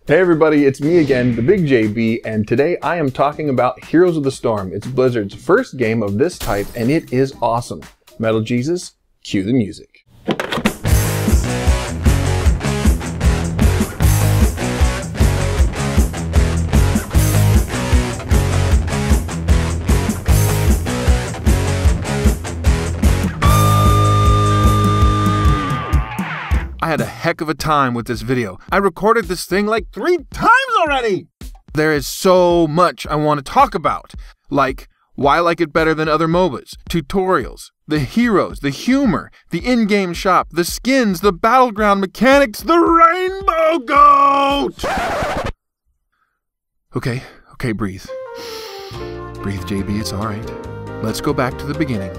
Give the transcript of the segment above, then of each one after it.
Hey everybody, it's me again, TheBigJB, and today I am talking about Heroes of the Storm. It's Blizzard's first game of this type, and it is awesome. Metal Jesus, cue the music. I had a heck of a time with this video. I recorded this thing like 3 times already! There is so much I want to talk about, like why I like it better than other MOBAs, tutorials, the heroes, the humor, the in-game shop, the skins, the battleground mechanics, the rainbow goat! Okay, breathe. Breathe, JB, it's alright. Let's go back to the beginning.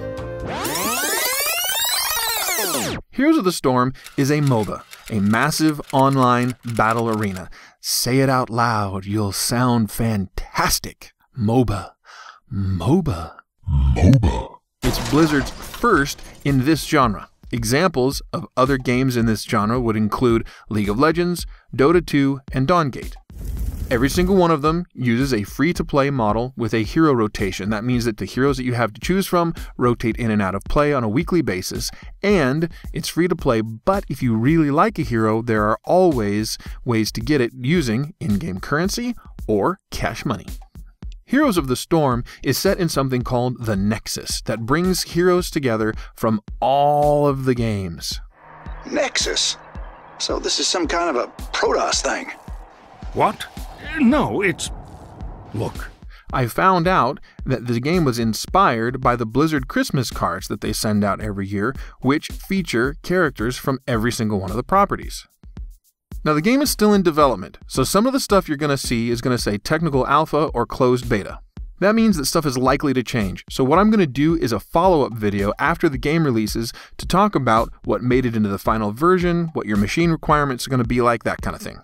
Heroes of the Storm is a MOBA, a massive online battle arena. Say it out loud, you'll sound fantastic. MOBA. It's Blizzard's first in this genre. Examples of other games in this genre would include League of Legends, Dota 2, and Dawngate. Every single one of them uses a free-to-play model with a hero rotation. That means that the heroes that you have to choose from rotate in and out of play on a weekly basis, and it's free to play, but if you really like a hero, there are always ways to get it using in-game currency or cash money. Heroes of the Storm is set in something called the Nexus that brings heroes together from all of the games. Nexus? So this is some kind of a Protoss thing? What? No, it's... Look. I found out that the game was inspired by the Blizzard Christmas cards that they send out every year, which feature characters from every single one of the properties. Now the game is still in development, so some of the stuff you're going to see is going to say technical alpha or closed beta. That means that stuff is likely to change, so what I'm going to do is a follow-up video after the game releases to talk about what made it into the final version, what your machine requirements are going to be like, that kind of thing.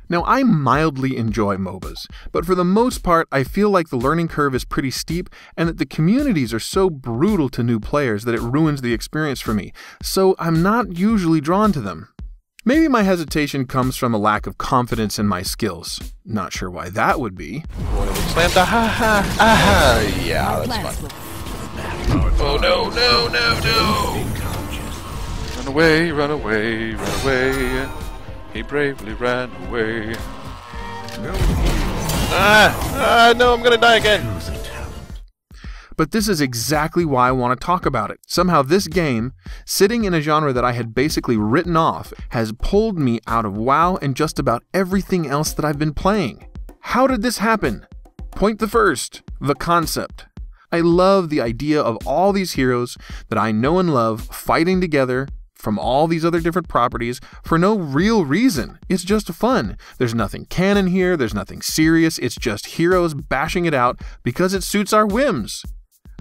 Now, I mildly enjoy MOBAs, but for the most part, I feel like the learning curve is pretty steep and that the communities are so brutal to new players that it ruins the experience for me, so I'm not usually drawn to them. Maybe my hesitation comes from a lack of confidence in my skills. Not sure why that would be. Yeah, that's fun. Oh no. Run away. He bravely ran away. No, I'm gonna die again. But this is exactly why I want to talk about it. Somehow this game, sitting in a genre that I had basically written off, has pulled me out of WoW and just about everything else that I've been playing. How did this happen? Point the first, the concept. I love the idea of all these heroes that I know and love fighting together from all these other different properties for no real reason. It's just fun. There's nothing canon here, there's nothing serious, it's just heroes bashing it out because it suits our whims.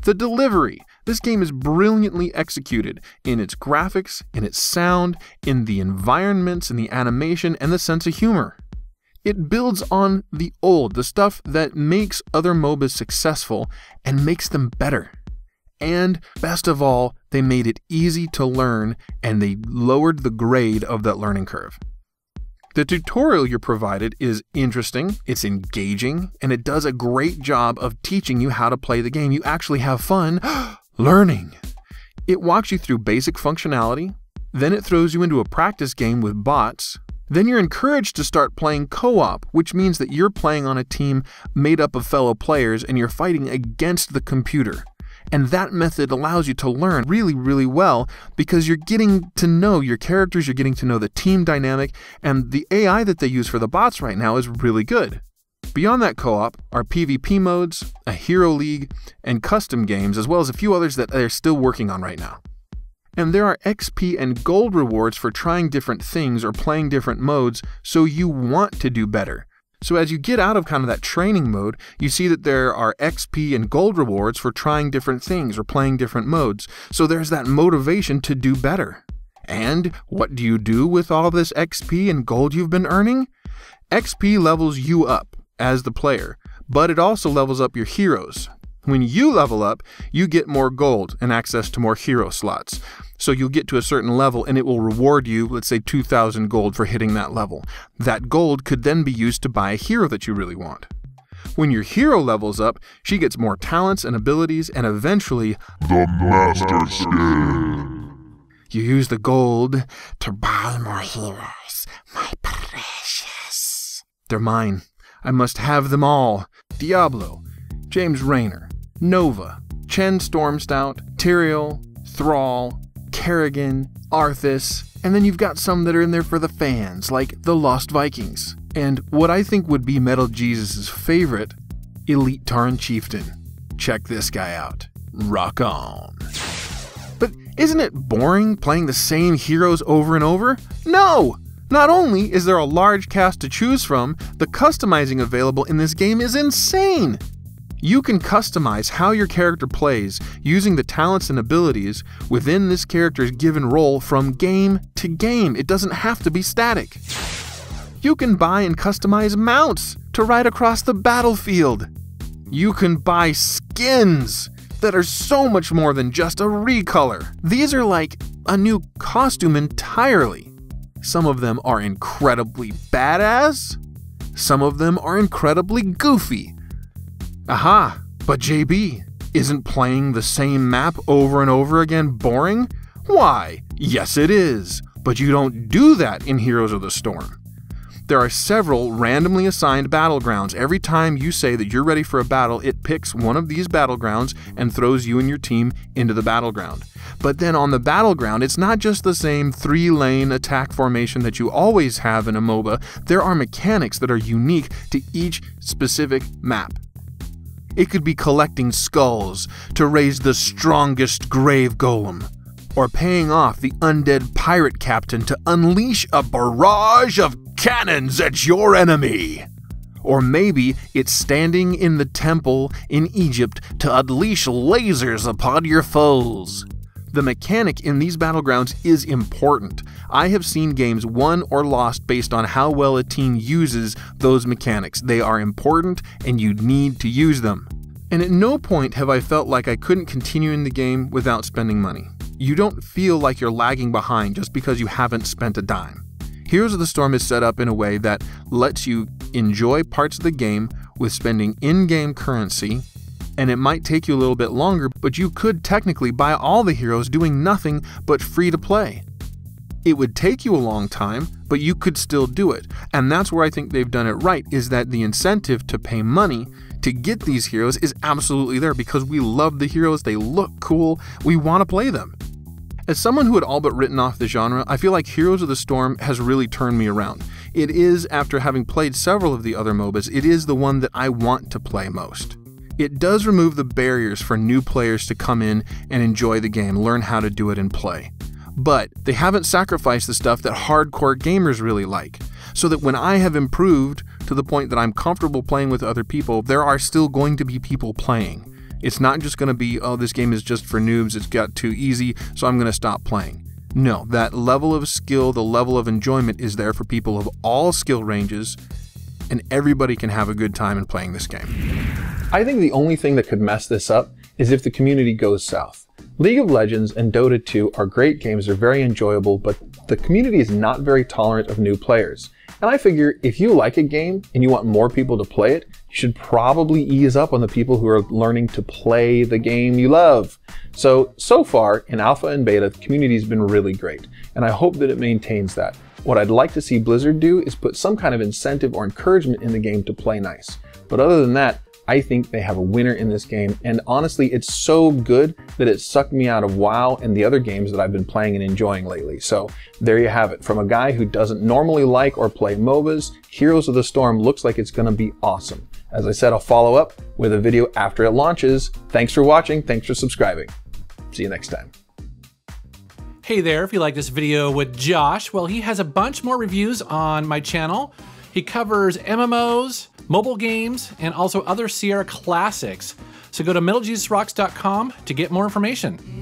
The delivery. This game is brilliantly executed in its graphics, in its sound, in the environments, in the animation, and the sense of humor. It builds on the stuff that makes other MOBAs successful and makes them better. And best of all, they made it easy to learn and they lowered the grade of that learning curve. The tutorial you're provided is interesting, it's engaging, and it does a great job of teaching you how to play the game. You actually have fun learning. It walks you through basic functionality, then it throws you into a practice game with bots. Then you're encouraged to start playing co-op, which means that you're playing on a team made up of fellow players and you're fighting against the computer. And that method allows you to learn really well because you're getting to know your characters, you're getting to know the team dynamic, and the AI that they use for the bots right now is really good. Beyond that co-op are PvP modes, a hero league, and custom games, as well as a few others that they're still working on right now. And there are XP and gold rewards for trying different things or playing different modes, so you want to do better. So as you get out of kind of that training mode, you see that there are XP and gold rewards for trying different things or playing different modes. So there's that motivation to do better. And what do you do with all this XP and gold you've been earning? XP levels you up as the player, but it also levels up your heroes. When you level up, you get more gold and access to more hero slots. So you'll get to a certain level and it will reward you, let's say 2,000 gold for hitting that level. That gold could then be used to buy a hero that you really want. When your hero levels up, she gets more talents and abilities and eventually the Master Skin. You use the gold to buy more heroes, my precious. They're mine. I must have them all. Diablo, James Raynor, Nova, Chen Stormstout, Tyrael, Thrall, Kerrigan, Arthas, and then you've got some that are in there for the fans, like the Lost Vikings. And what I think would be MetalJesus's favorite, Elite Tauren Chieftain. Check this guy out. Rock on. But isn't it boring playing the same heroes over and over? No! Not only is there a large cast to choose from, the customizing available in this game is insane! You can customize how your character plays using the talents and abilities within this character's given role from game to game. It doesn't have to be static. You can buy and customize mounts to ride across the battlefield. You can buy skins that are so much more than just a recolor. These are like a new costume entirely. Some of them are incredibly badass. Some of them are incredibly goofy. Aha, but JB, isn't playing the same map over and over again boring? Why, yes it is, but you don't do that in Heroes of the Storm. There are several randomly assigned battlegrounds. Every time you say that you're ready for a battle, it picks one of these battlegrounds and throws you and your team into the battleground. But then on the battleground, it's not just the same 3-lane attack formation that you always have in a MOBA. There are mechanics that are unique to each specific map. It could be collecting skulls to raise the strongest grave golem, or paying off the undead pirate captain to unleash a barrage of cannons at your enemy. Or maybe it's standing in the temple in Egypt to unleash lasers upon your foes. The mechanic in these battlegrounds is important. I have seen games won or lost based on how well a team uses those mechanics. They are important and you need to use them. And at no point have I felt like I couldn't continue in the game without spending money. You don't feel like you're lagging behind just because you haven't spent a dime. Heroes of the Storm is set up in a way that lets you enjoy parts of the game with spending in-game currency, and it might take you a little bit longer, but you could technically buy all the heroes doing nothing but free to play. It would take you a long time, but you could still do it. And that's where I think they've done it right, is that the incentive to pay money to get these heroes is absolutely there because we love the heroes, they look cool, we want to play them. As someone who had all but written off the genre, I feel like Heroes of the Storm has really turned me around. It is, after having played several of the other MOBAs, it is the one that I want to play most. It does remove the barriers for new players to come in and enjoy the game, learn how to do it and play. But they haven't sacrificed the stuff that hardcore gamers really like, so that when I have improved to the point that I'm comfortable playing with other people, there are still going to be people playing. It's not just going to be, oh, this game is just for noobs, it's got too easy, so I'm going to stop playing. No, that level of skill, the level of enjoyment is there for people of all skill ranges, and everybody can have a good time in playing this game. I think the only thing that could mess this up is if the community goes south. League of Legends and Dota 2 are great games, they're very enjoyable, but the community is not very tolerant of new players. And I figure if you like a game and you want more people to play it, you should probably ease up on the people who are learning to play the game you love. So far in alpha and beta, the community has been really great, and I hope that it maintains that. What I'd like to see Blizzard do is put some kind of incentive or encouragement in the game to play nice. But other than that, I think they have a winner in this game, and honestly, it's so good that it sucked me out of WoW and the other games that I've been playing and enjoying lately. So there you have it. From a guy who doesn't normally like or play MOBAs, Heroes of the Storm looks like it's going to be awesome. As I said, I'll follow up with a video after it launches. Thanks for watching. Thanks for subscribing. See you next time. Hey there, if you like this video with Josh, well, he has a bunch more reviews on my channel. He covers MMOs, mobile games, and also other Sierra classics. So go to MetalJesusRocks.com to get more information.